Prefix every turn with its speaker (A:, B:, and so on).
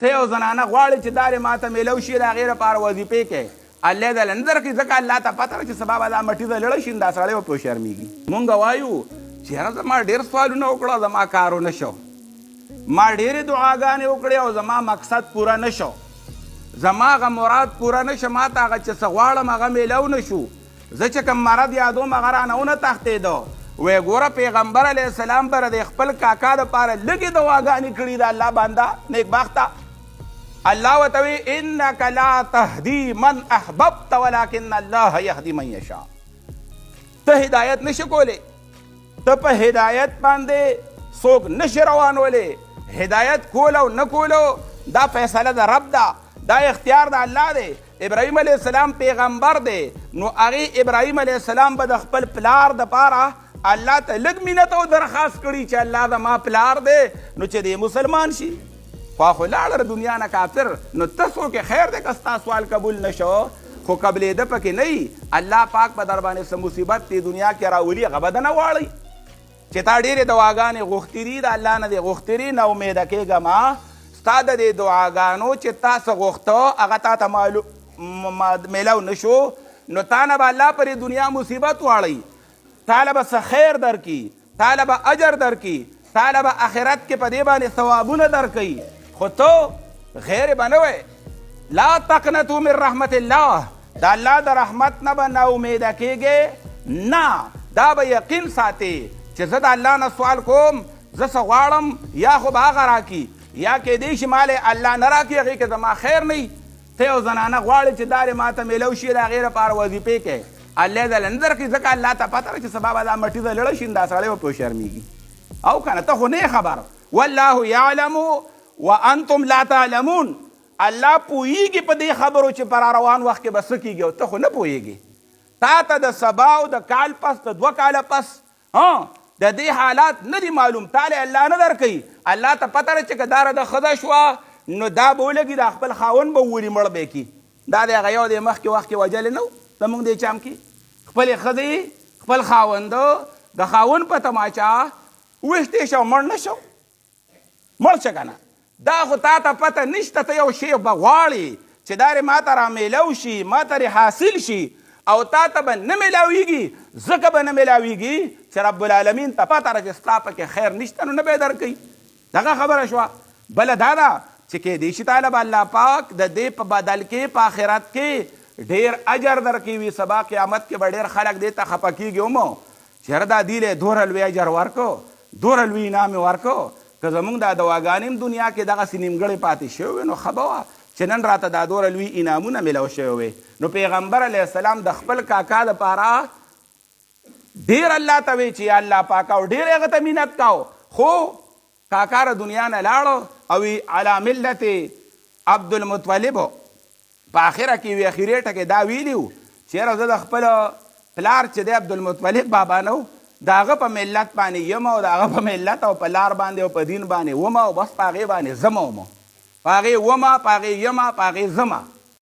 A: ته یو زنانه غواړې چې دا دې ماته میلو شي د هغې لپاره وظیفې کوې الله دې نه درکړي ځکه الله ته پته ده چې سبا به دا مټي ته لړه شي دا سړی به پرې شرمېږي مونږ وایو چې یاره زما ډېر سوالونه وکړه زما کار ونه شو ما ډېرې دعاګانې وکړې او زما مقصد پوره نه شو زما هغه مراد پوره نه شو ما ته هغه چې څه غواړم هغه میلو نه شو زه چې کوم مرض یادوم هغه رانه ونه تښتېده وی ګوره پیغمبر علیه السلام به د خپل کاکا دپاره لږې دعاګانې کړي د الله بنده نیکبخته الله ورته وی انک لا تهدی من احببت ولکن الله یهدي من یشاء ته هدایت نشي کولی ته په هدایت باندې څوک نشي روانولی هدایت کول او نه کولو دا فیصله د رب ده دا اختیار د الله دی ابراهیم علیه السلام پیغمبر دی نو هغې ابراهیم علیه السلام به د خپل پلار دپاره الله ته لږ مینت او درخواست کړي چې الله زما پلار دی نو چې دی مسلمان شي خوا خو لاړه دنیا نه کافر نو ته څوک خیر دی که ستا سوال قبول نشو خو قبلېده پکې نه وي الله پاک به در باندې څه مصیبت دې دنیا کې راولي هغه به نه واړئ چې تا ډېرې دعاګانې غوښتې دي د الله نه دې غوښتې دي نه امیده کېږه ما ستا د دې دعاګانو چې تا څه غوښته هغه تا ته میلو نه شو نو تا نه به الله پر دنیا مصیبت واړئ تاله به څه خیر درکړي تاله به اجر درکړي تاله به آخرت کې په دې باندې ثوابونه درکوي خو ته غیر به نه وی لا تقنطوا من رحمت الله د الله د رحمت نه به ناامیده کېږې نه دا به یقین ساتې چې زه د الله نه سوال کوم زه څه غواړم یا خو به هغه راکړي یا کیدی شي مالې الله نه راکړي هغې کې زما خیر نه وي ته یو زنانه غواړې چې دا دې ماته میلو شي د هغې لپاره وظیفې کوې الله دې نه درکړي ځکه الله ته پته ده چې سبا به دا مټي ته لړه شي دا سړی به پرې شرمېږي او که نه ته خو نه خبر والله یعلم وانتم لا تعلمون الله پوهیږي په دې خبرو چې پر روان وخت کې به څه کېږي او ته خو نه پوهیږي تا ته د سبا او د کال پس د 2 کاله پس د دې حالات نه دي معلوم تاله الله نه درکوي الله ته پته ده چې که داره د ښځه شوه نو دا به ولګي دا خپل خاوند به ووري مړ به کي دا د هغه یو د مخکې وخت کې وجلې نه و زمونږ دې چام کې خپلې ښځې خپل خاونده د خاوند په تماچا ویښتې شو مړ نه شو مړ شه که نه دا خو تا ته پته نشته ته یو شی به غواړې چې دا رې ما ته رامیلو شي ما ته حاصل شي او تا ته به نه میلاویږي ځکه به نه میلاویږي چې رب العالمین ته پته ده چې ستا پکې خیر نشته نو نه به یې درکوي دغه خبره شوه بله دا ده چې کیدی شي تعالی به الله پاک د دې په بدل کې په آخرت کې ډېر اجر درکوي سبا قیامت کې به ډېر خلک دې ته خفه کېږي هم چې هر دا دی له دومره لوی اجر ورکو دومره لوی انعام یې ورکو که زمونږ دا دواګانې هم دنیا کې دغسې نیمګړې پاتې شوې وې نو ښه به وه چې نن راته دا دومره لوی انعامونه میلاو شوی وې نو پیغمبر علیه السلام د خپل کاکا دپاره ډېر الله ته وی چې یا الله پاکه او ډېر هغه ته مینت کاو خو کاکا ر دنیا نه لاړو او علی ملت عبدالمطلب په آخره کې وی اخرې ټکې دا ویلي و چې یاره زه د خپل پلار چې دی عبدالمطلب بابا نه و د هغه په ملت باندې یم او د هغه په ملت او په لار باندې او په دین باندې ومه او بس په هغې باندې زمه ومه په هغې ومه په هغې یمه په هغې زمه